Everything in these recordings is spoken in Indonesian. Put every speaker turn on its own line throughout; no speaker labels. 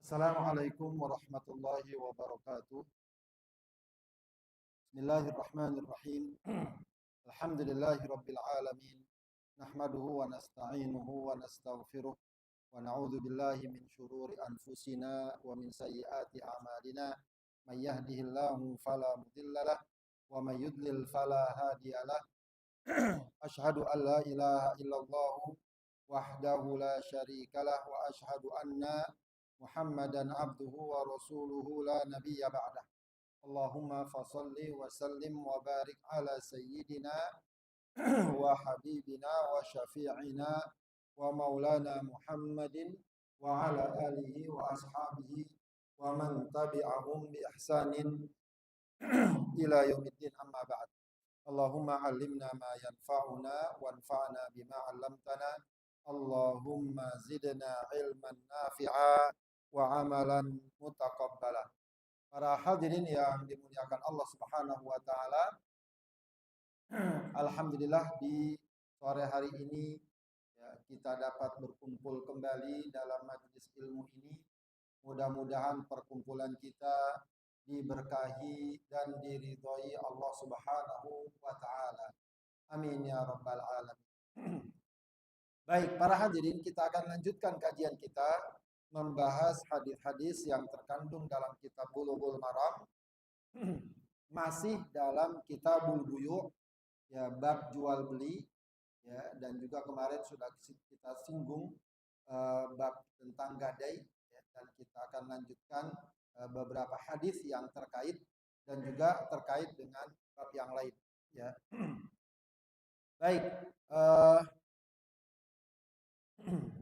Assalamualaikum warahmatullahi wabarakatuh. Bismillahirrahmanirrahim. Alhamdulillahi rabbil alamin. Nahmaduhu wa nasta'inuhu wa nastaghfiruh. Wa na'udzu billahi min syururi anfusina wa min sayyiati a'malina. May yahdihillahu fala mudhillalah wa may yudlil fala hadiyalah. Asyhadu an la ilaha illallah wahdahu la syarikalah wa asyhadu anna Muhammadan abduhu wa rasuluhu la nabiyya ba'dah. Allahumma fasalli wa sallim wa barik ala sayyidina wa habibina wa syafi'ina wa maulana Muhammadin wa ala alihi wa ashabihi wa man tabi'ahum bi ihsanin ila yaumiddin, amma ba'd. Allahumma 'allimna ma yanfa'una wanfa'na bima 'allamtana. Allahumma zidna ilman nafi'a wa amalan mutaqabbala. Para hadirin yang dimuliakan Allah Subhanahu wa taala, alhamdulillah di sore hari ini ya, kita dapat berkumpul kembali dalam majelis ilmu ini. Mudah-mudahan perkumpulan kita diberkahi dan diridhoi Allah Subhanahu wa taala. Amin ya rabbal alamin. Baik, para hadirin, kita akan lanjutkan kajian kita membahas hadis-hadis yang terkandung dalam kitab Bulughul Maram, masih dalam kitabul buyu', ya, bab jual beli, ya, dan juga kemarin sudah kita singgung bab tentang gadai, ya, dan kita akan lanjutkan beberapa hadis yang terkait dan juga terkait dengan bab yang lain, ya. Baik,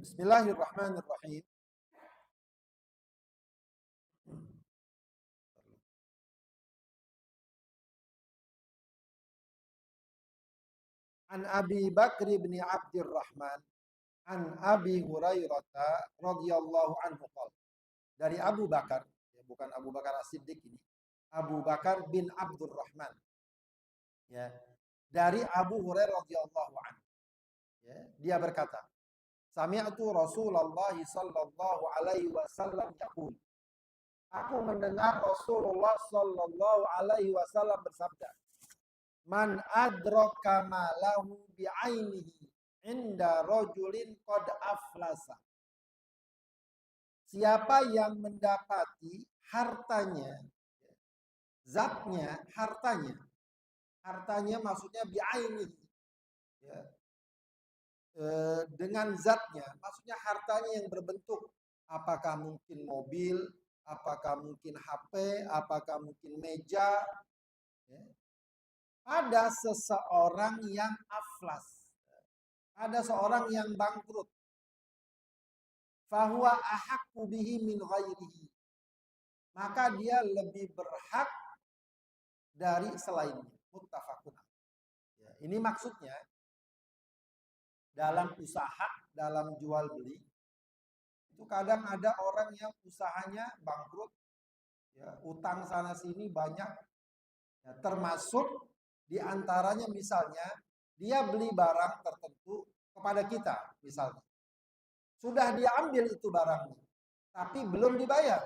Bismillahirrahmanirrahim. An Abi Bakr bin Abdurrahman an Abi Hurairah radhiyallahu anhu qala. Dari Abu Bakar, ya, bukan Abu Bakar As-Siddiq ini. Abu Bakar bin Abdurrahman. Ya. Dari Abu Hurairah radhiyallahu anhu. Ya, dia berkata, Sami'tu Rasulullah sallallahu alaihi wasallam yaqul. Aku mendengar Rasulullah sallallahu alaihi wasallam bersabda, Man adraka malahu bi'ainihi inda rajulin qad aflasa. Siapa yang mendapati hartanya, zatnya, hartanya maksudnya bi'ainihi, ya, dengan zatnya, maksudnya hartanya yang berbentuk, apakah mungkin mobil, apakah mungkin HP, apakah mungkin meja, ya. Ada seseorang yang aflas, ada seorang yang bangkrut, fahuwa ahaqqu bihi min ghairihi, maka dia lebih berhak dari selainnya. Muttafaqun. Ya, ini maksudnya dalam usaha, dalam jual beli, itu kadang ada orang yang usahanya bangkrut, ya, utang sana sini banyak, ya, termasuk di antaranya misalnya dia beli barang tertentu kepada kita, misalnya sudah diambil itu barangnya, tapi belum dibayar,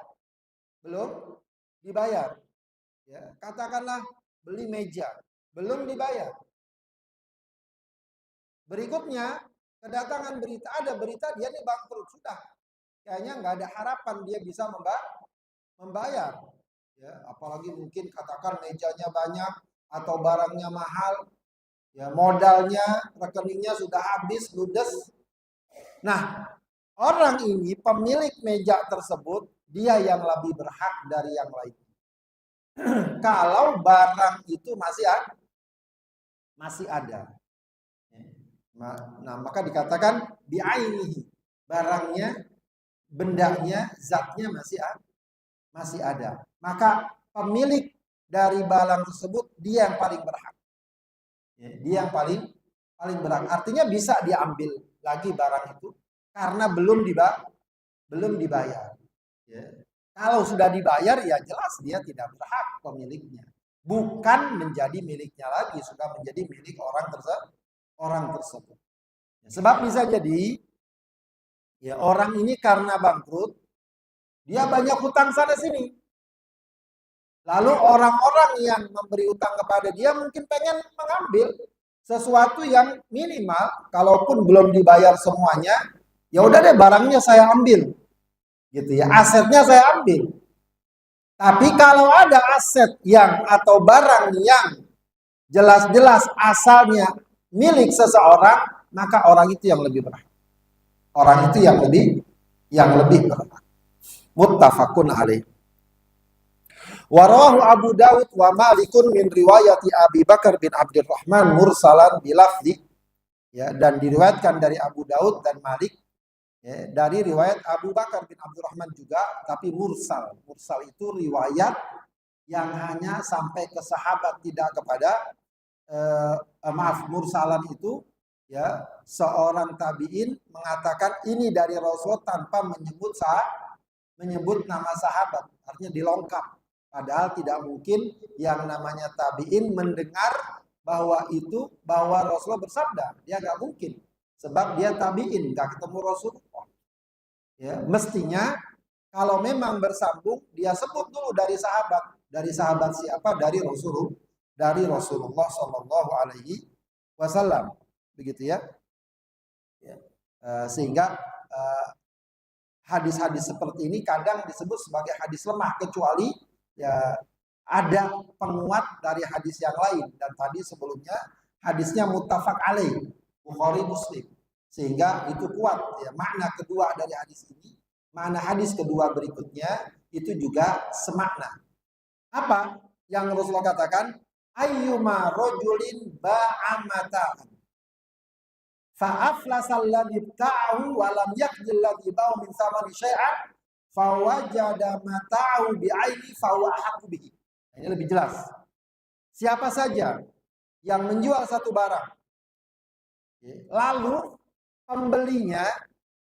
ya, katakanlah beli meja, belum dibayar. Berikutnya kedatangan berita, ada berita dia ini bangkrut, sudah kayaknya nggak ada harapan dia bisa membayar, ya, apalagi mungkin katakan mejanya banyak atau barangnya mahal, ya, modalnya, rekeningnya sudah habis, ludes. Nah, orang ini, pemilik meja tersebut, dia yang lebih berhak dari yang lain. Kalau barang itu masih ada. Nah, maka dikatakan bi'ainihi, barangnya, bendanya, zatnya masih ada. Maka pemilik dari barang tersebut dia yang paling berhak. Ya, dia yang paling berhak. Artinya bisa diambil lagi barang itu karena belum dibayar. Ya. Kalau sudah dibayar, ya jelas dia tidak berhak, pemiliknya. Bukan menjadi miliknya lagi, sudah menjadi milik orang tersebut. Ya, sebab bisa jadi, ya, orang ini karena bangkrut, Dia banyak hutang sana sini. Lalu orang-orang yang memberi utang kepada dia mungkin pengen mengambil sesuatu yang minimal, kalaupun belum dibayar semuanya, ya udah deh barangnya saya ambil, gitu ya, asetnya saya ambil. Tapi kalau ada aset yang atau barang yang jelas-jelas asalnya milik seseorang, maka orang itu yang lebih berhak. Orang itu yang lebih berhak. Muttafaqun alaih. Warahu Abu Dawud wa Malikun min riwayati Abi Bakar bin Abdurrahman mursalan bilafzi, ya, dan diriwayatkan dari Abu Dawud dan Malik, ya, dari riwayat Abu Bakar bin Abdurrahman juga, tapi mursal. Mursal itu riwayat yang hanya sampai ke sahabat, tidak kepada mursalan itu, ya, seorang tabi'in mengatakan ini dari Rasul tanpa menyebut nama sahabat, artinya dilengkap. Padahal tidak mungkin yang namanya tabi'in mendengar bahwa Rasulullah bersabda. Dia nggak mungkin, sebab dia tabi'in, nggak ketemu Rasulullah. Ya, mestinya kalau memang bersambung, dia sebut dulu dari sahabat. Dari sahabat siapa? Dari Rasulullah Shallallahu Alaihi Wasallam. Begitu ya. Sehingga hadis-hadis seperti ini kadang disebut sebagai hadis lemah, kecuali ya ada penguat dari hadis yang lain, dan tadi sebelumnya hadisnya muttafaq alaih, Bukhari Muslim, sehingga itu kuat ya. Makna kedua dari hadis ini, makna hadis kedua berikutnya itu juga semakna. Apa yang Rasulullah katakan? Ayyuma rajulin ba'amata fa'aflasal ladzi ta'u wa lam yaqdil ladzi ba'u min samani syai'an fawajada mata'u bi'aini fahuwa ahaqqu bihi. Ini lebih jelas. Siapa saja yang menjual satu barang, lalu pembelinya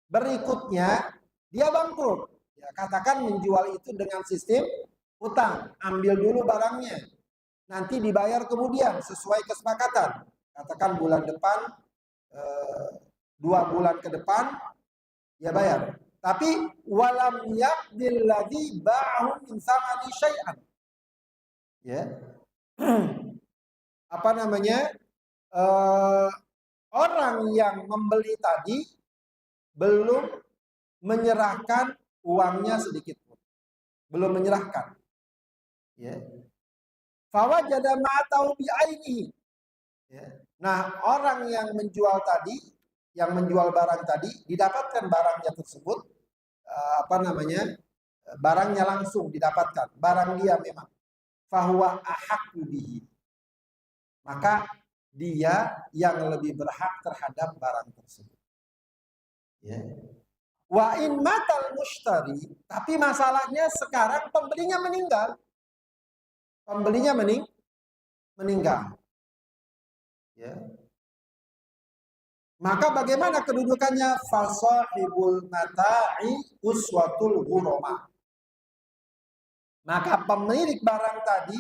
berikutnya dia bangkrut, ya, katakan menjual itu dengan sistem utang, ambil dulu barangnya, nanti dibayar kemudian sesuai kesepakatan. Katakan bulan depan, 2 bulan ke depan, ya bayar. Tapi walam yaqdil ladzi ba'ahu min samani syai'an. Ya. Apa namanya? Orang yang membeli tadi belum menyerahkan uangnya sedikit pun. Belum menyerahkan. Ya. Fawajada ma'atau bi'ainihi. Ya. Nah, orang yang menjual tadi, yang menjual barang tadi, didapatkan barangnya tersebut, barangnya langsung didapatkan, barang dia memang, fahuwa ahaqqu bihi, maka dia yang lebih berhak terhadap barang tersebut. Ya. Wa in matal mushtari, tapi masalahnya sekarang pembelinya meninggal. Pembelinya meninggal. Ya. Maka bagaimana kedudukannya? Fasahibul mata'i uswatul ghurama. Maka pemilik barang tadi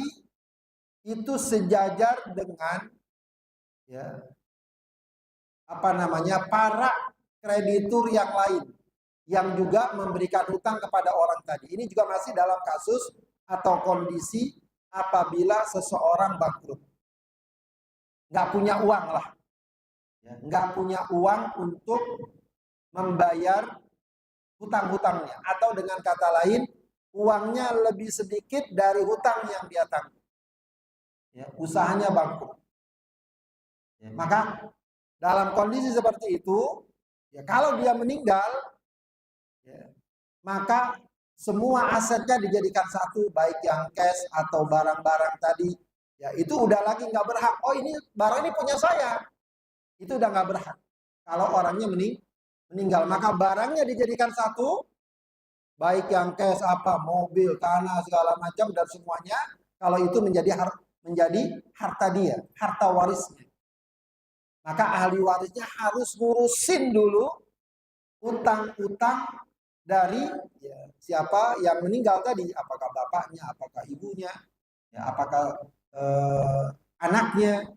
itu sejajar dengan, ya, para kreditur yang lain yang juga memberikan hutang kepada orang tadi. Ini juga masih dalam kasus atau kondisi apabila seseorang bangkrut, nggak punya uang lah, ya, nggak punya uang untuk membayar hutang-hutangnya, atau dengan kata lain uangnya lebih sedikit dari hutang yang dia tanggung, ya, usahanya bangkrut. Ya, maka dalam kondisi seperti itu, ya, kalau dia meninggal, ya, maka semua asetnya dijadikan satu, baik yang cash atau barang-barang tadi, ya, itu udah lagi nggak berhak. Oh, ini barang ini punya saya, itu udah nggak berhak. Kalau orangnya meninggal, maka barangnya dijadikan satu, baik yang cash, mobil, tanah, segala macam, dan semuanya, kalau itu menjadi harta dia, harta warisnya. Maka ahli warisnya harus ngurusin dulu utang-utang dari, ya, siapa yang meninggal tadi, apakah bapaknya, apakah ibunya, ya, apakah anaknya,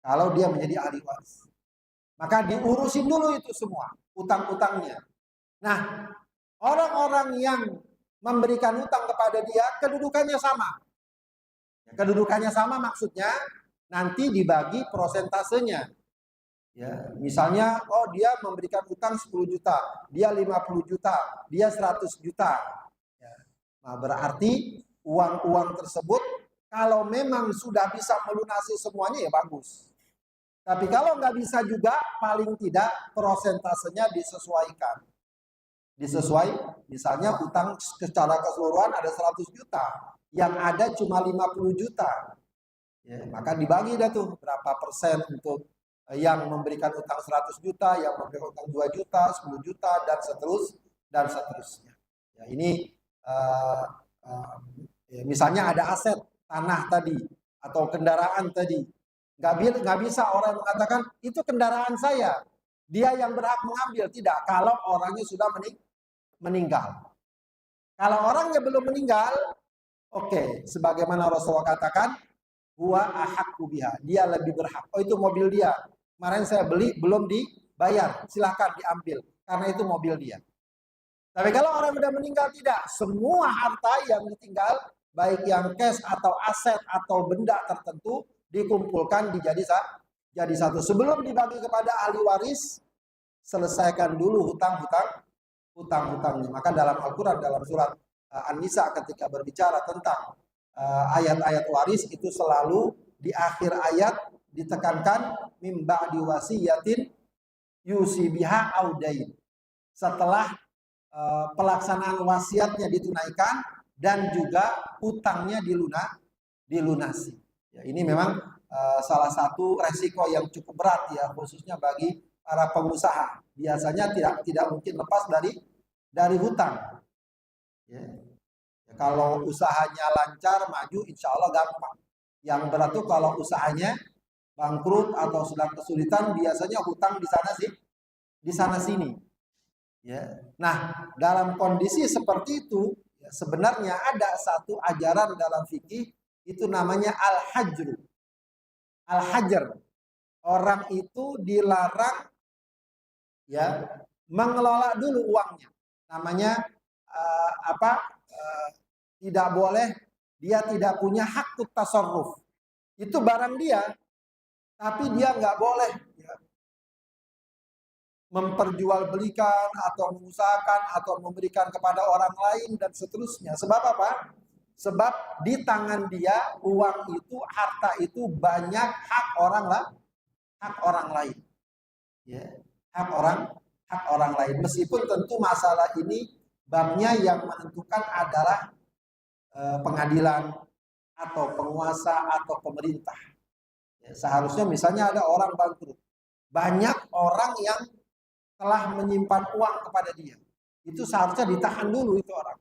kalau dia menjadi ahli waris. Maka diurusin dulu itu semua, utang-utangnya. Nah, Orang-orang yang memberikan hutang kepada dia, kedudukannya sama. Kedudukannya sama maksudnya nanti dibagi prosentasenya. Ya, misalnya, oh dia memberikan hutang 10 juta, dia 50 juta, dia 100 juta. Ya. Nah, berarti uang-uang tersebut kalau memang sudah bisa melunasi semuanya ya bagus. Tapi kalau nggak bisa juga, paling tidak prosentasenya disesuaikan. Misalnya hutang secara keseluruhan ada 100 juta, yang ada cuma 50 juta. Ya, maka dibagi dah tuh berapa persen untuk yang memberikan utang 100 juta, yang memberikan utang 2 juta, 10 juta, dan seterusnya. Ya, ini ya, misalnya ada aset tanah tadi atau kendaraan tadi, nggak bisa orang mengatakan itu kendaraan saya, dia yang berhak mengambil. Tidak, kalau orangnya sudah meninggal. Kalau orangnya belum meninggal, oke, sebagaimana Rasulullah katakan, huwa ahaqqu biha, dia lebih berhak. Oh, itu mobil dia, kemarin saya beli belum dibayar, silahkan diambil karena itu mobil dia. Tapi kalau orang sudah meninggal, tidak, semua harta yang ditinggal, baik yang cash atau aset atau benda tertentu, dikumpulkan jadi satu. Sebelum dibagi kepada ahli waris, selesaikan dulu hutang-hutangnya. Maka dalam Al-Quran, dalam surat An-Nisa ketika berbicara tentang ayat-ayat waris, itu selalu di akhir ayat ditekankan mim ba'di wasiyatin yusi biha audain. Setelah pelaksanaan wasiatnya ditunaikan dan juga hutangnya dilunasi. Ya, ini memang salah satu resiko yang cukup berat ya, khususnya bagi para pengusaha. Biasanya tidak mungkin lepas dari hutang. Ya. Ya, kalau usahanya lancar, maju, insya Allah gampang. Yang berat itu kalau usahanya bangkrut atau sedang kesulitan, biasanya hutang di sana sini. Ya. Nah, dalam kondisi seperti itu, ya, sebenarnya ada satu ajaran dalam fikih, itu namanya al-hajru. Al-hajar, orang itu dilarang ya mengelola dulu uangnya. Namanya tidak boleh, dia tidak punya hak tasarruf. Itu barang dia, tapi dia nggak boleh ya, memperjualbelikan atau mengusahakan atau memberikan kepada orang lain dan seterusnya. Sebab apa? Sebab di tangan dia uang itu, harta itu banyak hak orang lain. Ya, hak orang lain. Meskipun tentu masalah ini babnya yang menentukan adalah pengadilan atau penguasa atau pemerintah. Ya, seharusnya misalnya ada orang bangkrut, banyak orang yang telah menyimpan uang kepada dia, itu seharusnya ditahan dulu itu orang.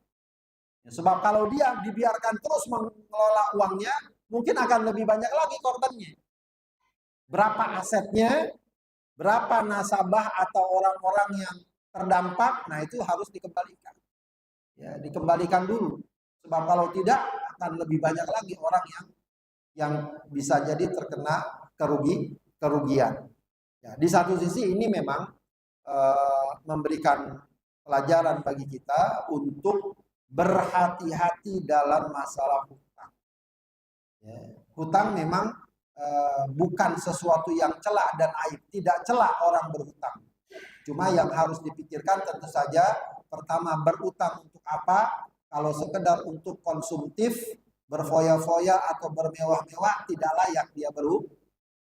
Ya, sebab kalau dia dibiarkan terus mengelola uangnya, mungkin akan lebih banyak lagi korbannya. Berapa asetnya, berapa nasabah atau orang-orang yang terdampak, nah itu harus dikembalikan. Ya, dikembalikan dulu. Sebab kalau tidak, akan lebih banyak lagi orang yang bisa jadi terkena kerugian. Ya, di satu sisi ini memang memberikan pelajaran bagi kita untuk berhati-hati dalam masalah hutang. Ya, hutang memang bukan sesuatu yang celak dan aib. Tidak celak orang berhutang. Cuma yang harus dipikirkan tentu saja, pertama, berhutang untuk apa? Kalau sekedar untuk konsumtif, berfoya-foya atau bermewah-mewah, tidak layak dia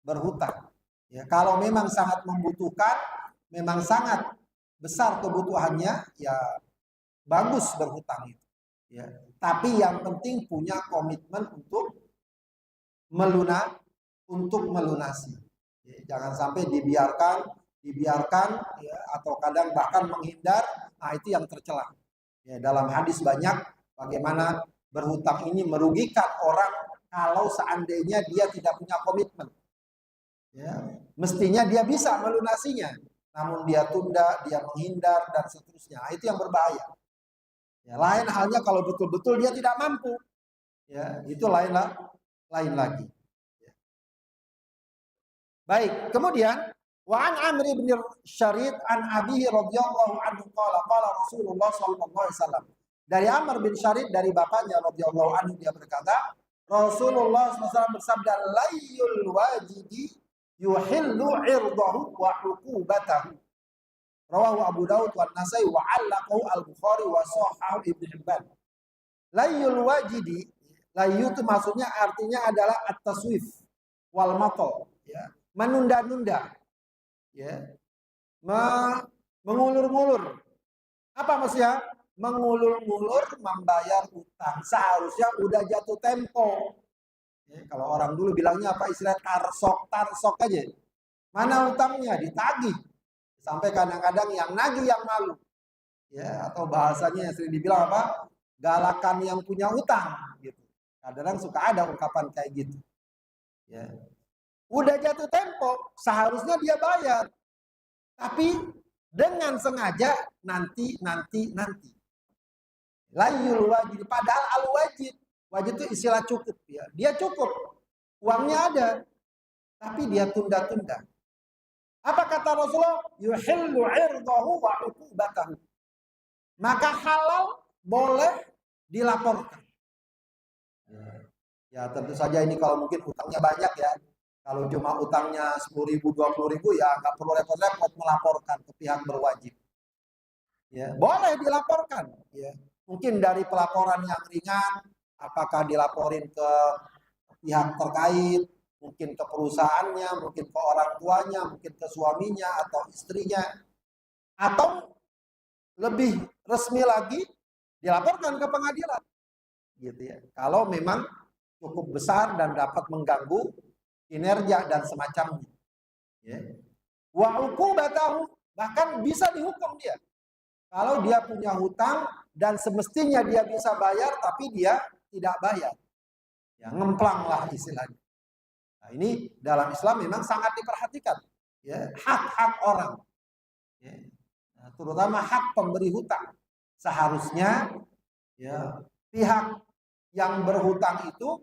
berhutang. Ya, kalau memang sangat membutuhkan, memang sangat besar kebutuhannya, ya bagus berhutang itu. Ya. Tapi yang penting punya komitmen untuk melunasi. Ya, jangan sampai dibiarkan ya, atau kadang bahkan menghindar. Nah, itu yang tercela. Ya, dalam hadis banyak bagaimana berhutang ini merugikan orang kalau seandainya dia tidak punya komitmen. Ya, mestinya dia bisa melunasinya, namun dia tunda, dia menghindar dan seterusnya. Nah, itu yang berbahaya. Ya, lain halnya kalau betul-betul dia tidak mampu. Ya, itu lain lagi. Ya. Baik, kemudian Wa an Amr bin Syarid an abihi radhiyallahu anhu qala qala Rasulullah sallallahu alaihi wasallam. Dari Amr bin Syarid dari bapaknya radhiyallahu anhu dia berkata, Rasulullah SAW bersabda, layyul wajidi yuhillu irdahu wa uqubatahu. Rawahu Abu Daud wa Nasai wa 'allaqahu Al-Bukhari wa shahahu Ibnu Hibban. Layyul wajidi, layyu itu maksudnya artinya adalah at-taswif wal matal, ya. Menunda-nunda, ya. Mengulur-ngulur. Apa maksudnya? Mengulur-ngulur membayar utang. Seharusnya udah jatuh tempo. Ya, kalau orang dulu bilangnya apa istilah tarsok aja. Mana utangnya? Ditagih. Sampai kadang-kadang yang nagih yang malu. Ya, atau bahasanya yang sering dibilang apa? Galakan yang punya utang gitu. Kadang-kadang suka ada ungkapan kayak gitu. Ya. Udah jatuh tempo, seharusnya dia bayar. Tapi dengan sengaja nanti. Layyul wajid, padahal al-wajid. Wajid itu istilah cukup ya. Dia cukup. Uangnya ada. Tapi dia tunda-tunda. Apa kata Rasulullah? Yuhillu irdahu wa uqubatahu. Maka halal boleh dilaporkan. Ya tentu saja ini kalau mungkin utangnya banyak ya. Kalau cuma utangnya 10.000, 20.000 ya nggak perlu repot-repot melaporkan ke pihak berwajib. Ya, boleh dilaporkan. Ya. Mungkin dari pelaporan yang ringan, apakah dilaporin ke pihak terkait, mungkin ke perusahaannya, mungkin ke orang tuanya, mungkin ke suaminya atau istrinya, atau lebih resmi lagi dilaporkan ke pengadilan, gitu ya. Kalau memang cukup besar dan dapat mengganggu kinerja dan semacamnya. Ya. Wa uqubatahu, bahkan bisa dihukum dia. Kalau dia punya hutang dan semestinya dia bisa bayar tapi dia tidak bayar. Ya, ngemplang lah istilahnya. Nah, ini dalam Islam memang sangat diperhatikan. Ya, hak-hak orang. Ya. Nah, terutama hak pemberi hutang. Seharusnya ya, pihak yang berhutang itu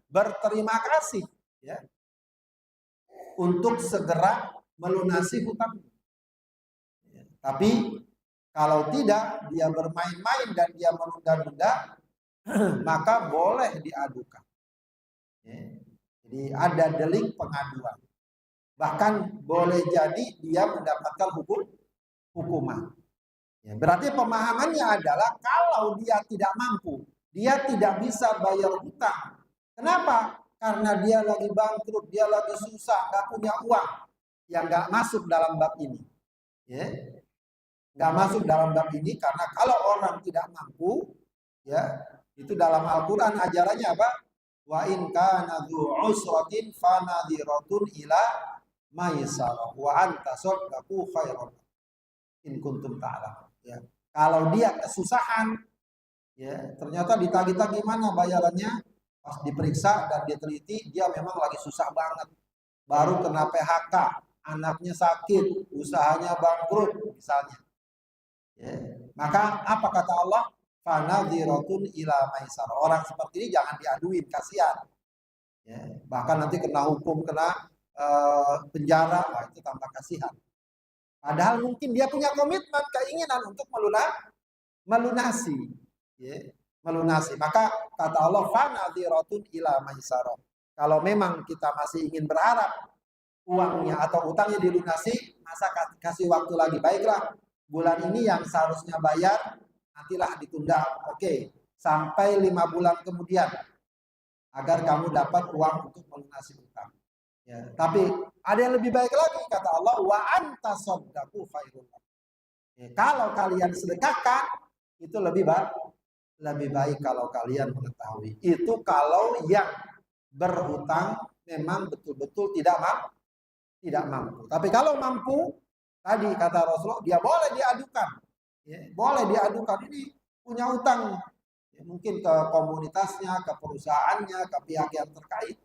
berterima kasih ya, untuk segera melunasi hutang. Ya, tapi kalau tidak, dia bermain-main dan dia menunda-nunda, maka boleh diadukan. Ya. Jadi ada delik pengaduan. Bahkan boleh jadi dia mendapatkan hukuman. Ya, berarti pemahamannya adalah kalau dia tidak mampu, dia tidak bisa bayar hutang. Kenapa? Karena dia lagi bangkrut, dia lagi susah, nggak punya uang. Yang nggak masuk dalam bab ini. Ya. Nggak masuk dalam bab ini karena kalau orang tidak mampu, ya itu dalam Al-Quran ajarannya apa? Wa in kana dzu usratin fanadhiratun ila maisarah wa anta saddaqu khairan in kuntum ta'lamun. Ya. Kalau dia kesusahan, ya ternyata ditagih-tagih gimana bayarannya, pas diperiksa dan diteliti dia memang lagi susah banget, baru kena PHK, anaknya sakit, usahanya bangkrut misalnya. Ya. Maka apa kata Allah? Fanadhiratun ila maisar. Orang seperti ini jangan diaduin, kasihan. Ya. Bahkan nanti kena hukum, kena penjara, wah itu tambah kasihan. Padahal mungkin dia punya komitmen, keinginan untuk melunasi. Ya. Melunasi. Maka kata Allah, fanadhiratun ila maisar. Kalau memang kita masih ingin berharap uangnya atau utangnya dilunasi, masa kasih waktu lagi. Baiklah, bulan ini yang seharusnya bayar nantilah ditunda, oke, sampai 5 bulan kemudian agar kamu dapat uang untuk melunasi utang. Ya, tapi ada yang lebih baik lagi kata Allah, wa anta saddaqu khairul. Ya, kalau kalian sedekahkan itu lebih baik kalau kalian mengetahui. Itu kalau yang berhutang memang betul-betul tidak mampu. Tapi kalau mampu, tadi kata Rasulullah, dia boleh diadukan. Ya, boleh diadukan, ini punya utang. Ya, mungkin ke komunitasnya, ke perusahaannya, ke pihak yang terkait.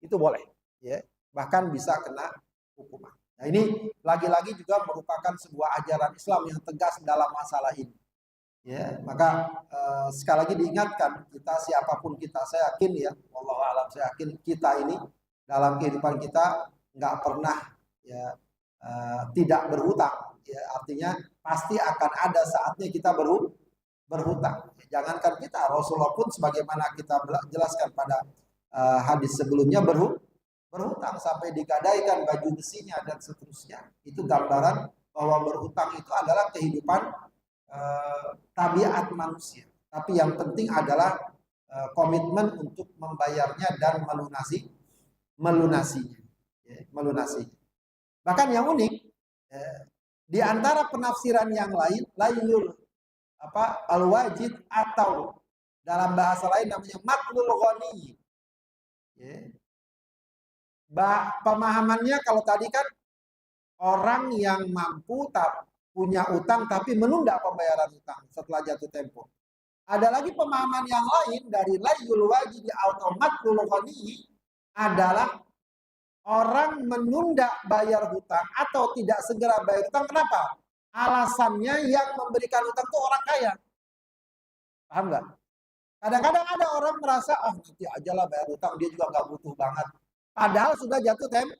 Itu boleh. Ya, bahkan bisa kena hukuman. Nah ini lagi-lagi juga merupakan sebuah ajaran Islam yang tegas dalam masalah ini. Ya, maka sekali lagi diingatkan, kita siapapun kita, saya yakin ya, wallahu a'lam, saya yakin kita ini dalam kehidupan kita nggak pernah ya tidak berhutang. Ya, artinya pasti akan ada saatnya kita berhutang. Jangankan kita, Rasulullah pun sebagaimana kita jelaskan pada hadis sebelumnya berhutang sampai digadaikan baju besinya dan seterusnya. Itu gambaran bahwa berhutang itu adalah kehidupan tabiat manusia. Tapi yang penting adalah komitmen untuk membayarnya dan melunasinya. Bahkan yang unik, di antara penafsiran yang lain, layul al-wajid, atau dalam bahasa lain namanya matlul ghani. Pemahamannya kalau tadi kan orang yang mampu punya utang tapi menunda pembayaran utang setelah jatuh tempo. Ada lagi pemahaman yang lain dari layul wajid atau matlul ghani adalah orang menunda bayar hutang atau tidak segera bayar hutang. Kenapa? Alasannya yang memberikan hutang itu orang kaya. Paham nggak? Kadang-kadang ada orang merasa, nanti aja lah bayar hutang, dia juga nggak butuh banget. Padahal sudah jatuh tempo.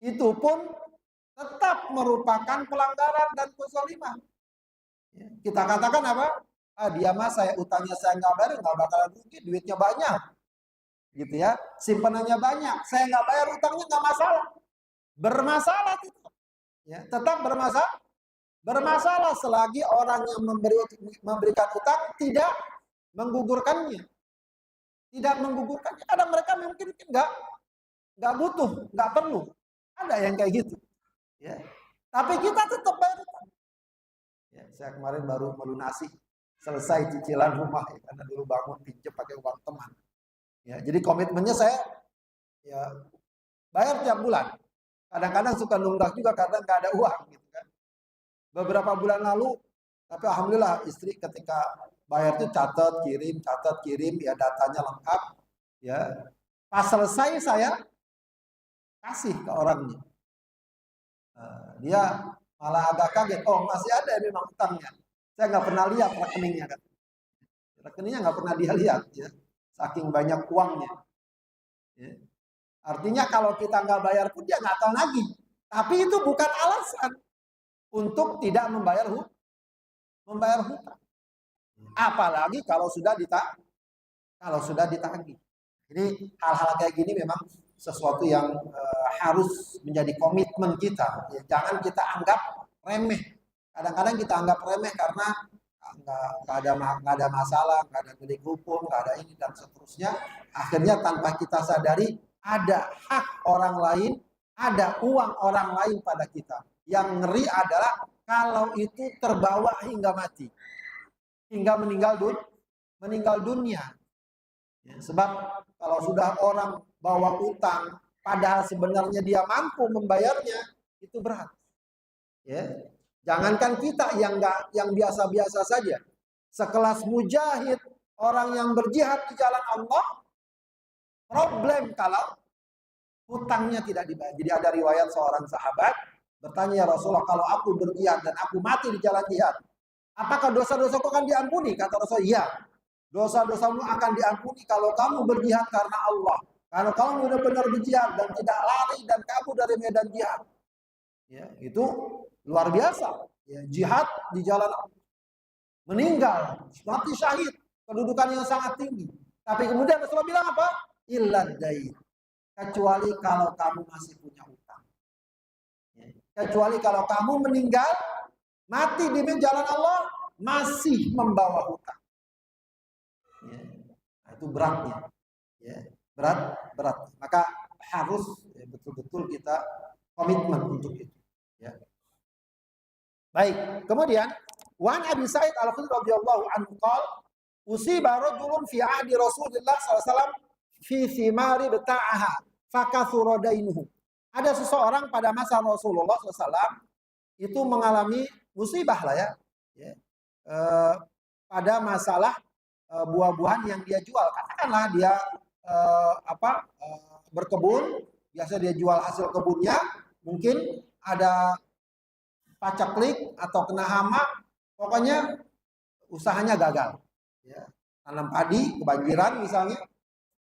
Itu pun tetap merupakan pelanggaran dan kezaliman. Kita katakan apa? Dia mah utangnya saya nggak bayar, nggak bakalan rugi, duitnya banyak. Gitu ya, simpanannya banyak, saya nggak bayar utangnya nggak masalah. Bermasalah itu, ya, tetap bermasalah selagi orang yang memberikan utang tidak menggugurkannya, Kadang mereka mungkin nggak butuh, nggak perlu, ada yang kayak gitu, ya. Tapi kita tetap bayar utang. Ya, saya kemarin baru melunasi selesai cicilan rumah, ya, karena dulu bangun pinjam pakai uang teman. Ya, jadi komitmennya saya ya bayar tiap bulan. Kadang-kadang suka nunggak juga karena nggak ada uang gitu kan. Beberapa bulan lalu, tapi alhamdulillah istri ketika bayar itu catat kirim ya, datanya lengkap ya. Pas selesai saya kasih ke orangnya. Dia malah agak kaget, masih ada memang utangnya. Saya nggak pernah lihat rekeningnya kan. Rekeningnya nggak pernah dia lihat ya. Saking banyak uangnya. Ya. Artinya kalau kita nggak bayar pun dia nggak tahu lagi. Tapi itu bukan alasan untuk tidak membayar hutang. Apalagi kalau sudah ditagih. Jadi hal-hal kayak gini memang sesuatu yang harus menjadi komitmen kita. Ya, jangan kita anggap remeh. Kadang-kadang kita anggap remeh karena nggak ada masalah, nggak ada delik hukum, nggak ada ini dan seterusnya. Akhirnya tanpa kita sadari ada hak orang lain, ada uang orang lain pada kita. Yang ngeri adalah kalau itu terbawa hingga mati, hingga meninggal dunia. Ya, sebab kalau sudah orang bawa utang, padahal sebenarnya dia mampu membayarnya, itu berat. Ya. Jangankan kita yang biasa-biasa saja. Sekelas mujahid, orang yang berjihad di jalan Allah, problem kalau hutangnya tidak dibayar. Jadi ada riwayat seorang sahabat bertanya, ya Rasulullah, kalau aku berjihad dan aku mati di jalan jihad, apakah dosa-dosaku akan diampuni? Kata Rasul, iya. Dosa-dosamu akan diampuni kalau kamu berjihad karena Allah. Kalau kamu benar-benar berjihad dan tidak lari dan kabur dari medan jihad. Ya, itu luar biasa. Ya, jihad di jalan Allah. Meninggal, mati syahid, kedudukan yang sangat tinggi. Tapi kemudian Rasulullah bilang apa? Illad dain. Kecuali kalau kamu masih punya utang. Ya. Kecuali kalau kamu meninggal, mati di jalan Allah, masih membawa hutang. Ya. Nah, itu beratnya. Ya. Berat. Maka harus betul-betul kita komitmen untuk itu. Ya. Baik, kemudian Wan Abi Sa'id Al-Khudri radhiyallahu anhu qala usiba rajulun fi ahdi Rasulillah sallallahu alaihi wasallam fi thimari beta'aha fakathura dainuhu. Ada seseorang pada masa Rasulullah SAW itu mengalami musibah lah ya. Pada masalah buah-buahan yang dia jual. Katakanlah dia berkebun, biasa dia jual hasil kebunnya, mungkin ada paceklik atau kena hama, pokoknya usahanya gagal. Ya. Tanam padi, kebanjiran misalnya.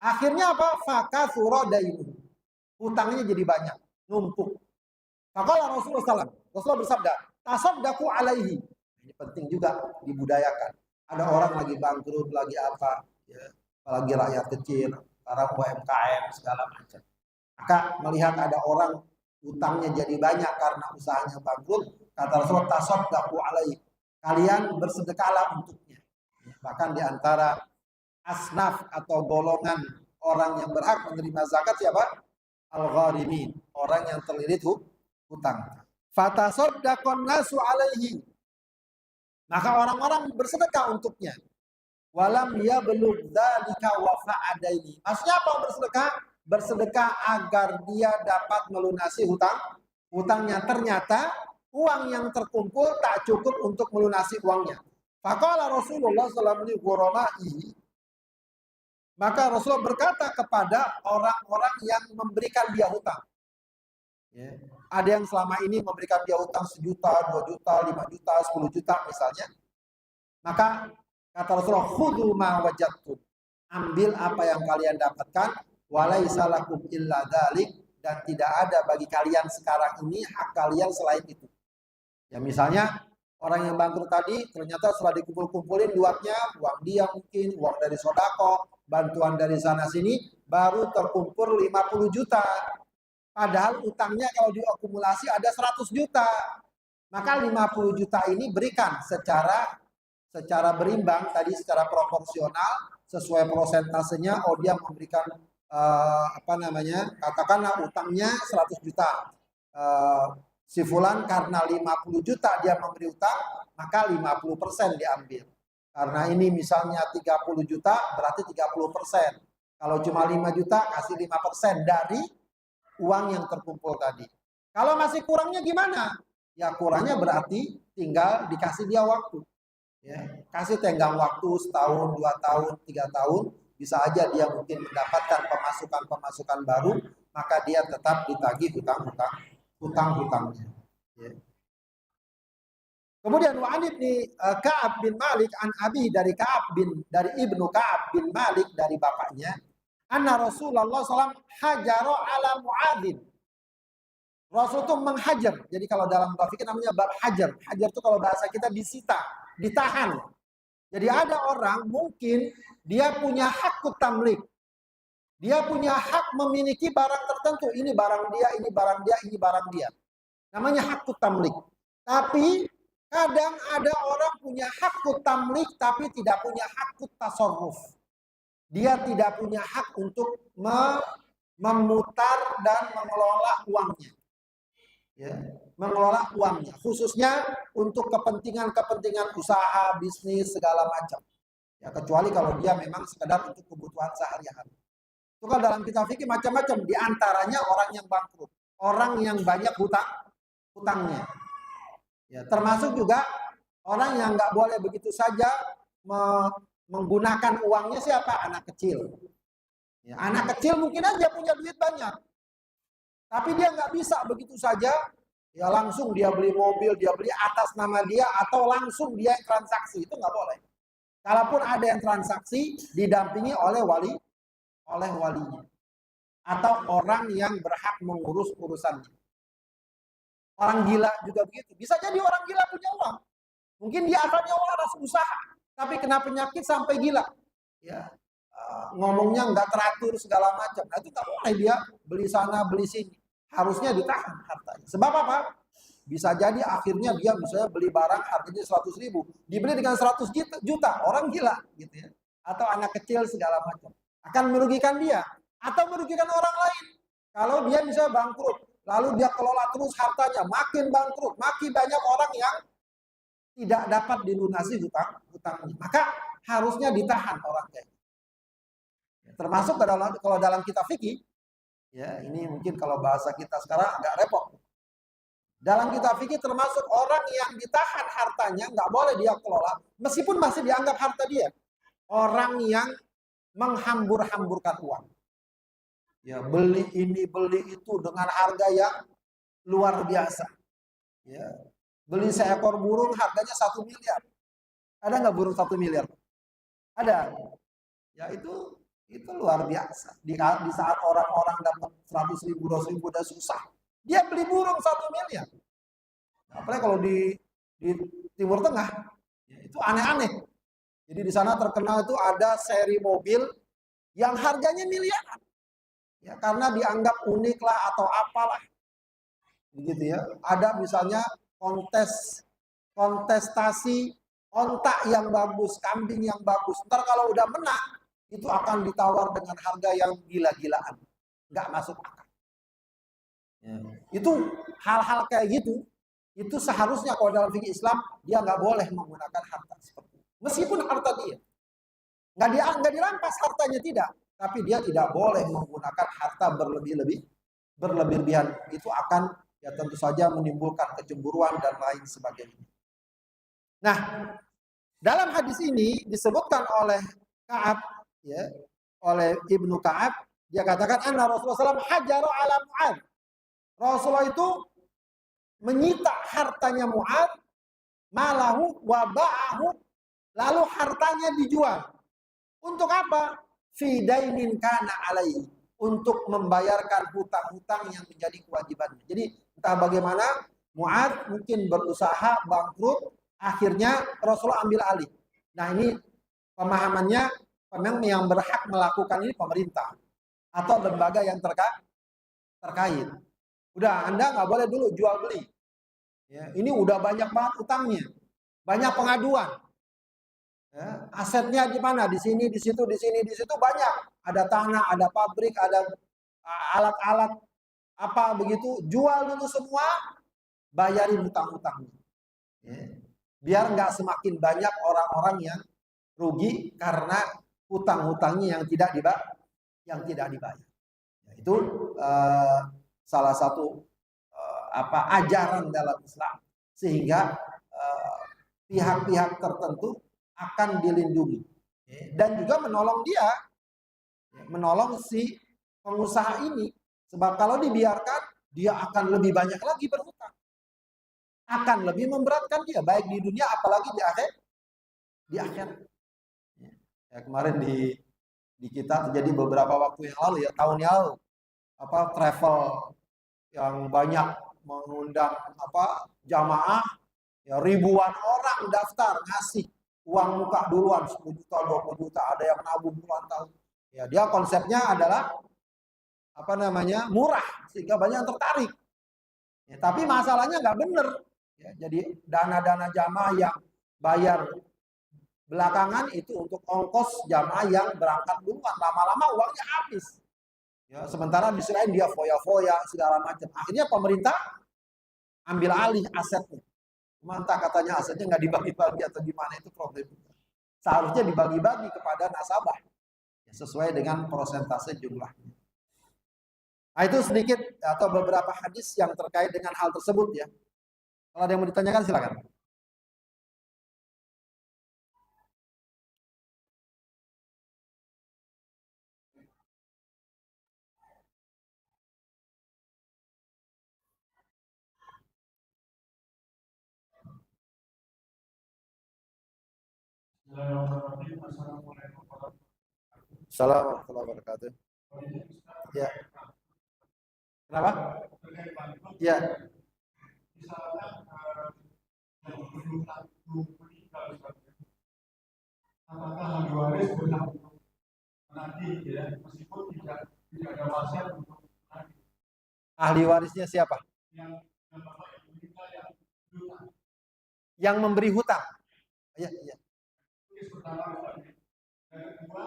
Akhirnya apa? Fakathura dainuhu. hutangnya jadi banyak, numpuk. Maka Rasulullah bersabda, tasaddaqu alaihi. Ini penting juga dibudayakan. Ada orang lagi bangkrut, lagi apa, ya, apalagi rakyat kecil, para UMKM segala macam. Maka melihat ada orang utangnya jadi banyak karena usahanya bangkrut, kata Rasulullah, tasaddaqu alaihi. Kalian bersedekahlah untuknya. Bahkan di antara asnaf atau golongan orang yang berhak menerima zakat siapa? Al-gharimin, orang yang terlilit hutang. Fatasaddaqan nasu alaihi. Maka orang-orang bersedekah untuknya. Walam yablugh dzalika wa fa'adaini. Maksudnya apa bersedekah? Bersedekah agar dia dapat melunasi hutangnya. Ternyata uang yang terkumpul tak cukup untuk melunasi uangnya. Faqala Rasulullah sallallahu alaihi wasallam, maka Rasulullah berkata kepada orang-orang yang memberikan dia hutang. Ya. Ada yang selama ini memberikan dia hutang 1 juta, 2 juta, 5 juta, 10 juta misalnya. Maka kata Rasulullah, khudhu ma wajadtum. Ambil apa yang kalian dapatkan, walaisa lakum illa dzalik, dan tidak ada bagi kalian sekarang ini hak kalian selain itu. Ya misalnya orang yang bangkrut tadi ternyata setelah dikumpul-kumpulin duitnya, uang dia mungkin, uang dari sodako, bantuan dari sana sini, baru terkumpul 50 juta. Padahal utangnya kalau diakumulasi ada 100 juta. Maka 50 juta ini berikan secara berimbang, tadi secara proporsional, sesuai prosentasenya. Oh dia memberikan katakanlah utangnya 100 juta. Si fulan karena 50 juta dia memberi utang, maka 50% diambil. Karena ini misalnya 30 juta, berarti 30%. Kalau cuma 5 juta, kasih 5% dari uang yang terkumpul tadi. Kalau masih kurangnya gimana? Ya kurangnya berarti tinggal dikasih dia waktu. Ya, kasih tenggang waktu 1 tahun, 2 tahun, 3 tahun. Bisa aja dia mungkin mendapatkan pemasukan baru, maka dia tetap ditagih hutang-hutangnya. Ya. Kemudian wa'an ibni Ka'ab bin Malik an abi dari Ibnu Ka'ab bin Malik dari bapaknya, anna Rasulullah SAW hajaro ala Mu'adzin. Rasul itu menghajar. Jadi kalau dalam fikih namanya bab hajar. Hajar itu kalau bahasa kita disita, ditahan. Jadi ada orang mungkin dia punya hak tamlik. Dia punya hak memiliki barang tertentu. Ini barang dia, ini barang dia, ini barang dia. Namanya hak tamlik. Tapi kadang ada orang punya hak tamlik tapi tidak punya hak tasarruf. Dia tidak punya hak untuk memutar dan mengelola uangnya. Ya, mengelola uangnya, khususnya untuk kepentingan usaha, bisnis, segala macam. Ya, kecuali kalau dia memang sekedar untuk kebutuhan sehari-hari. Itu kan dalam kitab fikih macam-macam. Di antaranya orang yang bangkrut, orang yang banyak hutangnya. Ya, termasuk juga orang yang nggak boleh begitu saja menggunakan uangnya siapa? Anak kecil. Ya, anak kecil mungkin aja punya duit banyak, tapi dia nggak bisa begitu saja. Ya langsung dia beli mobil, dia beli atas nama dia, atau langsung dia transaksi, itu nggak boleh. Kalaupun ada yang transaksi, didampingi oleh walinya, atau orang yang berhak mengurus urusannya. Orang gila juga begitu. Bisa jadi orang gila punya uang. Mungkin dia asalnya waras usaha, tapi kena penyakit sampai gila. Ya, ngomongnya nggak teratur segala macam. Nah, itu nggak boleh dia beli sana beli sini. Harusnya ditahan hartanya. Sebab apa? Bisa jadi akhirnya dia misalnya beli barang harganya 100.000, dibeli dengan 100 juta. Orang gila gitu ya. Atau anak kecil segala macam. Akan merugikan dia atau merugikan orang lain. Kalau dia misalnya bangkrut, lalu dia kelola terus hartanya, makin bangkrut, makin banyak orang yang tidak dapat dilunasi hutangnya. Maka harusnya ditahan orang kayak. Termasuk kalau dalam kitab fikih, ya ini mungkin kalau bahasa kita sekarang agak repot. Dalam kitab fikih termasuk orang yang ditahan hartanya, nggak boleh dia kelola, meskipun masih dianggap harta dia. Orang yang menghambur-hamburkan uang. Ya, beli ini, beli itu dengan harga yang luar biasa. Ya, beli seekor burung harganya 1 miliar. Ada nggak burung 1 miliar? Ada. Ya itu luar biasa. Di saat orang-orang dapat 100.000, 200.000 udah susah. Dia beli burung 1 miliar. Apalagi kalau di Timur Tengah, ya, itu aneh-aneh. Jadi di sana terkenal itu ada seri mobil yang harganya miliaran. Ya, karena dianggap unik lah atau apalah. Begitu ya. Ada misalnya kontestasi ontak yang bagus, kambing yang bagus. Ntar kalau udah menang, itu akan ditawar dengan harga yang gila-gilaan. Nggak masuk akal. Ya. Itu hal-hal kayak gitu, itu seharusnya kalau dalam fikih Islam, dia nggak boleh menggunakan harta seperti itu. Meskipun harta dia. Nggak dirampas hartanya, tidak. Tapi dia tidak boleh menggunakan harta berlebihan. Itu akan ya tentu saja menimbulkan kecemburuan dan lain sebagainya. Nah, dalam hadis ini disebutkan oleh Ka'ab, ya, oleh Ibnu Ka'ab, dia katakan anna Rasulullah SAW hajaru ala Mu'ad. Rasulullah itu menyita hartanya Mu'ad, malahu wa ba'ahu, lalu hartanya dijual. Untuk apa? Fidainin kana alaihi, untuk membayarkan hutang-hutang yang menjadi kewajibannya. Jadi entah bagaimana Mu'ad mungkin berusaha bangkrut, akhirnya Rasulullah ambil alih. Nah, ini pemahamannya, memang yang berhak melakukan ini pemerintah atau lembaga yang terkait. Udah, Anda nggak boleh dulu jual beli. Ya, ini udah banyak banget utangnya, banyak pengaduan. Ya, asetnya di mana? Di sini, di situ, di sini, di situ banyak. Ada tanah, ada pabrik, ada alat-alat apa begitu. Jual dulu semua, bayarin hutang-hutangnya. Ya. Biar nggak semakin banyak orang-orang yang rugi karena hutang-hutangnya yang tidak dibayar. Ya, itu salah satu ajaran dalam Islam, sehingga pihak-pihak tertentu akan dilindungi dan juga menolong dia, menolong si pengusaha ini, sebab kalau dibiarkan dia akan lebih banyak lagi berhutang, akan lebih memberatkan dia baik di dunia apalagi di akhir. Ya, kemarin di kita terjadi beberapa waktu yang lalu, ya tahun yang lalu, travel yang banyak mengundang jamaah, ya ribuan orang daftar ngasih uang muka duluan 10 juta, 20 juta, ada yang nabung puluhan tahun. Ya, dia konsepnya adalah murah sehingga banyak yang tertarik. Ya, tapi masalahnya nggak bener. Ya, jadi dana-dana jamaah yang bayar belakangan itu untuk ongkos jamaah yang berangkat duluan, lama-lama uangnya habis. Ya, sementara di sisi lain dia foya-foya segala macam. Akhirnya pemerintah ambil alih asetnya. Mantap, katanya asetnya nggak dibagi-bagi atau gimana, itu problem. Seharusnya dibagi-bagi kepada nasabah ya, sesuai dengan persentase jumlahnya. Nah, itu sedikit atau beberapa hadis yang terkait dengan hal tersebut ya. Kalau ada yang mau ditanyakan silakan. Assalamualaikum warahmatullahi wabarakatuh. Ya. Kenapa? Ya. Apakah ahli waris berhak menagih ya, meskipun tidak ada wasiat untuk menagih? Ahli warisnya siapa? Yang memberi hutang. Iya, iya. Yang kedua,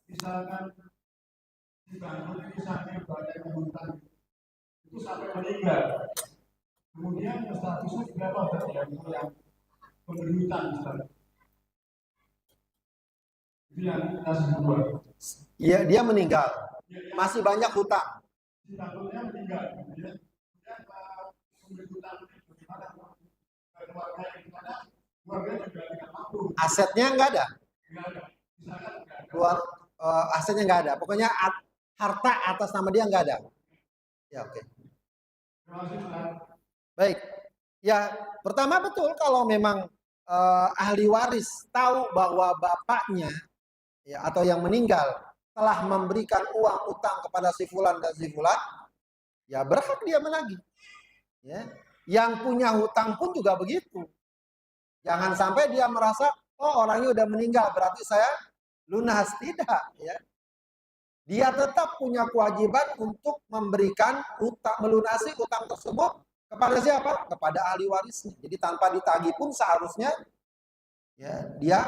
misalkan dibangun misalnya banyak hutang itu sampai meninggal, kemudian statusnya berapa yang memberi hutang misalnya? Itu yang kasus kedua. Iya, dia meninggal, masih banyak hutang. Statusnya meninggal, kemudian memberi hutang bagaimana? Keluarga juga tidak mampu. Asetnya nggak ada. Asetnya nggak ada. Pokoknya harta atas nama dia nggak ada. Ya, oke. Baik. Ya, pertama betul kalau memang ahli waris tahu bahwa bapaknya ya atau yang meninggal telah memberikan uang utang kepada si fulan dan si fulan, ya berhak dia menagih. Ya. Yang punya hutang pun juga begitu. Jangan sampai dia merasa, oh orangnya udah meninggal, berarti saya lunas. Tidak. Ya. Dia tetap punya kewajiban untuk memberikan utang, melunasi utang tersebut kepada siapa? Kepada ahli warisnya. Jadi tanpa ditagih pun seharusnya ya dia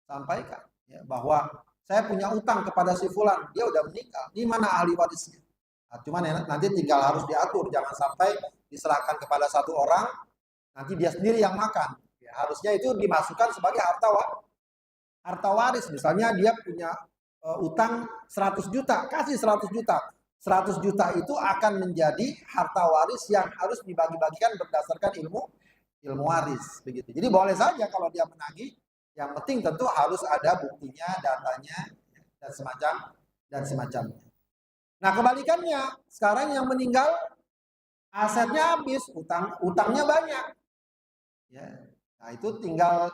sampaikan ya, bahwa saya punya utang kepada si fulan, dia udah meninggal. Di mana ahli warisnya? Nah, cuman ya, nanti tinggal harus diatur, jangan sampai diserahkan kepada satu orang, nanti dia sendiri yang makan. Ya, harusnya itu dimasukkan sebagai harta waris. Misalnya dia punya utang 100 juta, kasih 100 juta. 100 juta itu akan menjadi harta waris yang harus dibagi-bagikan berdasarkan ilmu waris begitu. Jadi boleh saja kalau dia menagih, yang penting tentu harus ada buktinya, datanya dan semacamnya. Nah, kebalikannya, sekarang yang meninggal asetnya habis, utangnya banyak. Ya. Nah, itu tinggal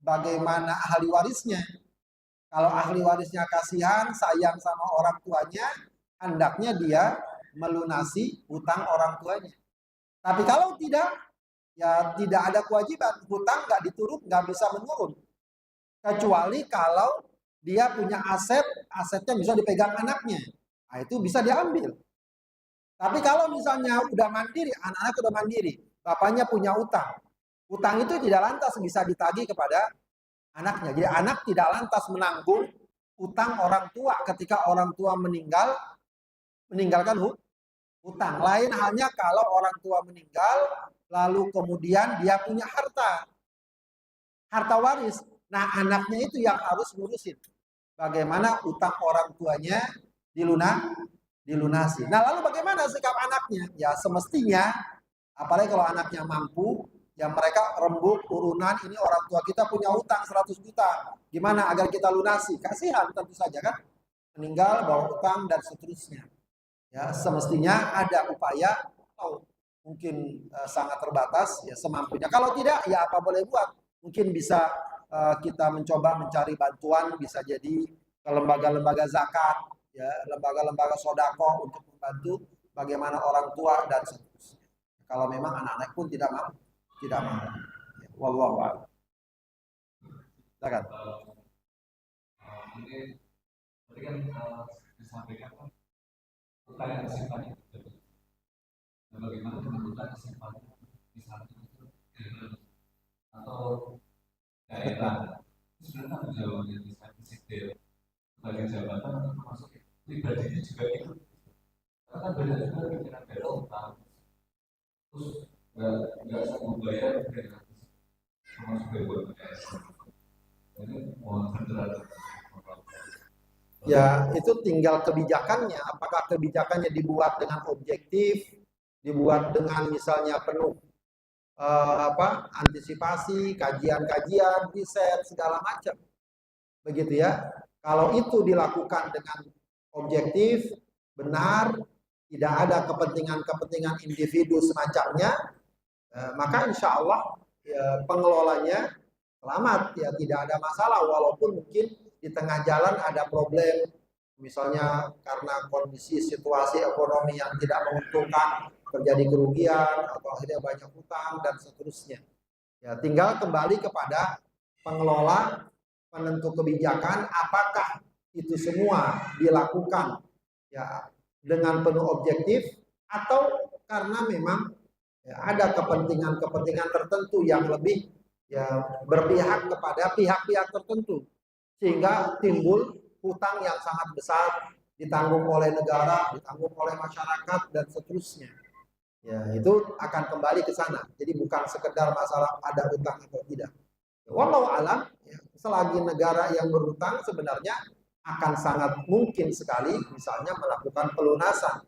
bagaimana ahli warisnya. Kalau ahli warisnya kasihan, sayang sama orang tuanya, hendaknya dia melunasi utang orang tuanya. Tapi kalau tidak, ya tidak ada kewajiban, hutang nggak diturun, nggak bisa menurun. Kecuali kalau dia punya asetnya bisa dipegang anaknya, nah itu bisa diambil. Tapi kalau misalnya udah mandiri, anak-anak udah mandiri, bapaknya punya utang itu tidak lantas bisa ditagih kepada anaknya. Jadi anak tidak lantas menanggung utang orang tua ketika orang tua meninggalkan hutang. Lain halnya kalau orang tua meninggal, lalu kemudian dia punya harta waris. Nah, anaknya itu yang harus ngurusin bagaimana utang orang tuanya dilunasi. Nah, lalu bagaimana sikap anaknya? Ya semestinya, apalagi kalau anaknya mampu, ya mereka rembuk urunan, ini orang tua kita punya utang 100 juta. Gimana agar kita lunasi? Kasihan tentu saja kan. Meninggal, bawa utang dan seterusnya. Ya, semestinya ada upaya atau mungkin sangat terbatas ya semampunya. Kalau tidak, ya apa boleh buat? Mungkin bisa kita mencoba mencari bantuan, bisa jadi ke lembaga-lembaga zakat, ya lembaga-lembaga sodako untuk membantu bagaimana orang tua dan seterusnya. Kalau memang anak-anak pun tidak mau. Ya, wallahu a'lam. Silakan.
Tadi kan disampaikan utang yang disimpan itu, dan bagaimana menentukan kesimpannya di sana atau daerah. Sebenarnya menjawabnya di sipil sebagai jabatan atau termasuk pribadinya juga itu. Karena kan banyak juga pimpinan daerah utang, terus nggak sanggup bayar termasuk BUMN. Jadi mohon penjelasan.
Ya, itu tinggal kebijakannya. Apakah kebijakannya dibuat dengan objektif, dibuat dengan misalnya penuh antisipasi, kajian-kajian, riset segala macam. Begitu ya. Kalau itu dilakukan dengan objektif, benar, tidak ada kepentingan-kepentingan individu semacamnya, maka insya Allah ya, pengelolanya selamat, ya tidak ada masalah, walaupun mungkin di tengah jalan ada problem, misalnya karena kondisi situasi ekonomi yang tidak menguntungkan, terjadi kerugian atau akhirnya banyak hutang dan seterusnya. Ya, tinggal kembali kepada pengelola, penentu kebijakan, apakah itu semua dilakukan ya dengan penuh objektif atau karena memang ya, ada kepentingan-kepentingan tertentu yang lebih ya berpihak kepada pihak-pihak tertentu sehingga timbul hutang yang sangat besar ditanggung oleh negara, ditanggung oleh masyarakat dan seterusnya. Ya, itu akan kembali ke sana. Jadi bukan sekedar masalah ada hutang atau tidak. Walau alam, ya, selagi negara yang berhutang sebenarnya akan sangat mungkin sekali misalnya melakukan pelunasan.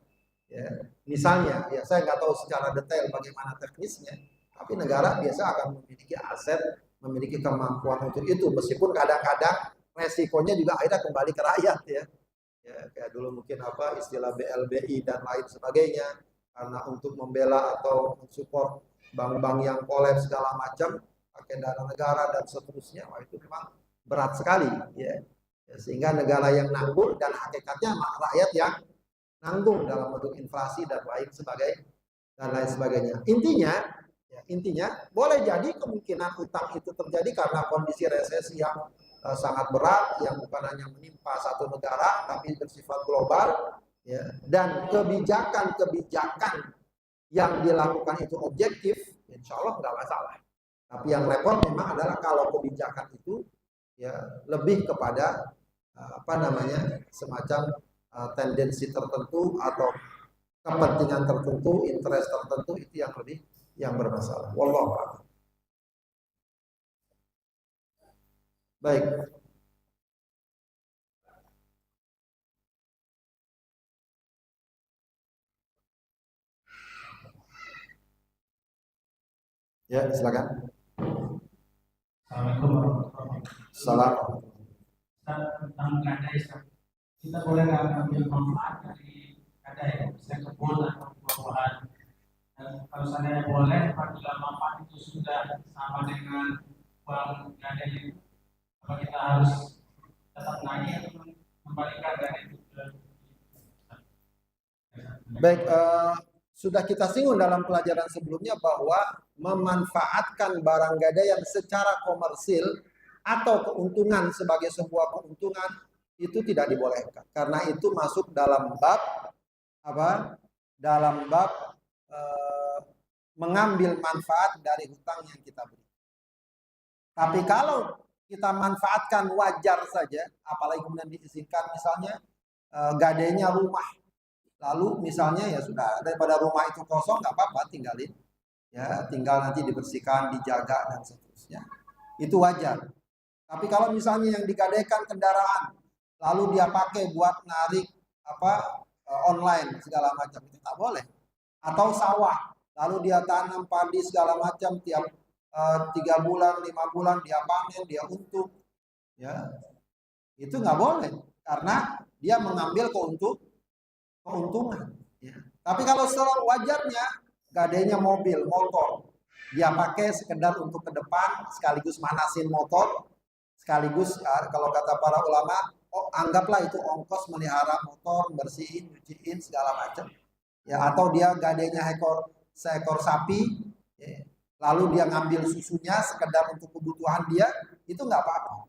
Ya, misalnya, ya saya nggak tahu secara detail bagaimana teknisnya, tapi negara biasa akan memiliki aset, memiliki kemampuan untuk itu, meskipun kadang-kadang resikonya juga akhirnya kembali ke rakyat ya. Ya kayak dulu mungkin istilah BLBI dan lain sebagainya, karena untuk membela atau mensupport bank-bank yang kolaps segala macam pakai dana negara dan seterusnya, wah itu memang berat sekali ya. Ya, sehingga negara yang nanggung dan hakikatnya rakyat yang nanggung dalam bentuk inflasi dan lain sebagainya. Intinya boleh jadi kemungkinan utang itu terjadi karena kondisi resesi yang sangat berat, yang bukan hanya menimpa satu negara tapi bersifat global, ya. Dan kebijakan yang dilakukan itu objektif, insya Allah nggak masalah. Tapi yang repot memang adalah kalau kebijakan itu ya lebih kepada semacam tendensi tertentu atau kepentingan tertentu, interest tertentu, itu yang bermasalah. Wallahu a'lam. Baik. Ya, silakan.
Assalamualaikum warahmatullahi wabarakatuh.
Salam.
Tentang gadai, kita boleh nggak ambil manfaat dari gadai, misalnya kebun atau buah-buahan. Dan kalau seandainya boleh, apabila manfaat itu sudah sama dengan uang gadai itu, apa kita harus tetap nagih atau kembalikan gadai itu ke?
Baik, sudah kita singgung dalam pelajaran sebelumnya bahwa memanfaatkan barang gadai yang secara komersil atau keuntungan sebagai sebuah keuntungan itu tidak dibolehkan, karena itu masuk dalam bab Dalam bab mengambil manfaat dari hutang yang kita beri. Tapi kalau kita manfaatkan wajar saja, apalagi kemudian diizinkan, misalnya gadainya rumah, lalu misalnya ya sudah, daripada rumah itu kosong nggak apa-apa, tinggalin, ya tinggal nanti dibersihkan, dijaga dan seterusnya, itu wajar. Tapi kalau misalnya yang digadaikan kendaraan, lalu dia pakai buat narik online segala macam, itu tak boleh. Atau sawah, lalu dia tanam padi segala macam, tiap 3 bulan 5 bulan dia panen, dia untung, ya itu nggak boleh, karena dia mengambil keuntungan, ya. Tapi kalau secara wajarnya, gadainya mobil, motor, dia pakai sekedar untuk ke depan, sekaligus manasin motor, sekaligus kalau kata para ulama, anggaplah itu ongkos melihara motor, bersihin, cuciin segala macam, ya. Atau dia gadainya seekor sapi, ya, lalu dia ngambil susunya sekedar untuk kebutuhan dia, itu nggak apa-apa.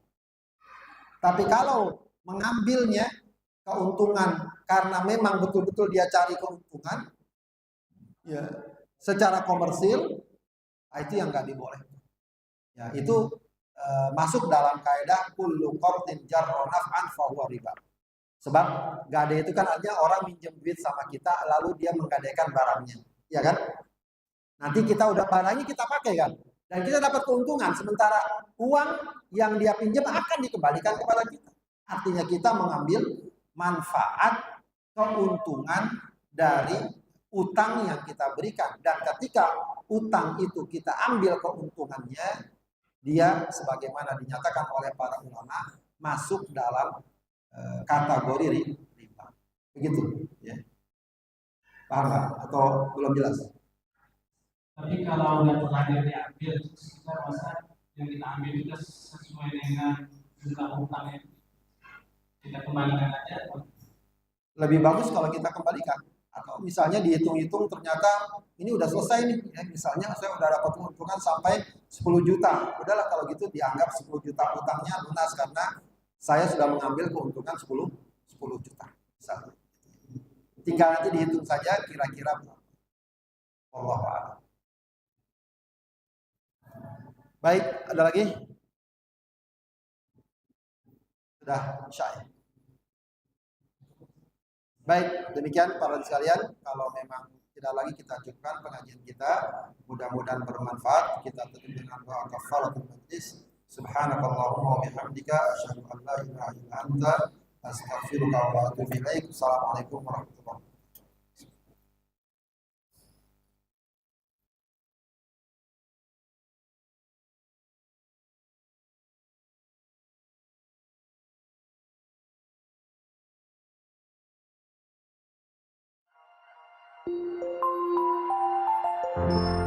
Tapi kalau mengambilnya keuntungan karena memang betul-betul dia cari keuntungan, ya, secara komersil, itu yang nggak dibolehkan. Ya, itu masuk dalam kaidah kullu qardin jarra naf'an fa huwa riba. Sebab gadai itu kan artinya orang minjem duit sama kita lalu dia menggadaikan barangnya, ya kan? Nanti kita udah barangnya kita pakai kan, dan kita dapat keuntungan, sementara uang yang dia pinjam akan dikembalikan kepada kita. Artinya kita mengambil manfaat keuntungan dari utang yang kita berikan, dan ketika utang itu kita ambil keuntungannya, dia sebagaimana dinyatakan oleh para ulama masuk dalam kategori riba. Begitu, ya. Paham nggak? Atau belum jelas?
Tapi kalau udah terlanjur diambil, kita rasa yang kita ambil itu sesuai dengan jumlah hutangnya, kita kembalikan aja.
Lebih bagus kalau kita kembalikan, atau misalnya dihitung-hitung ternyata ini udah selesai nih, ya, misalnya saya udah dapat keuntungan sampai 10 juta, udahlah kalau gitu dianggap 10 juta utangnya lunas karena saya sudah mengambil keuntungan 10 juta misalnya. Tinggal nanti dihitung saja kira-kira berapa. Wallahu a'lam. Baik, ada lagi? Sudah insya. Baik, demikian para sekalian, kalau memang tidak lagi kita cukupkan pengajian kita, mudah-mudahan bermanfaat. Kita tutup dengan doa kafaratul majlis. Subhanakallahumma wa bihamdika asyhadu an la ilaha illa anta astaghfiruka wa atubu ilaik. Assalamualaikum warahmatullahi wabarakatuh. Thank you.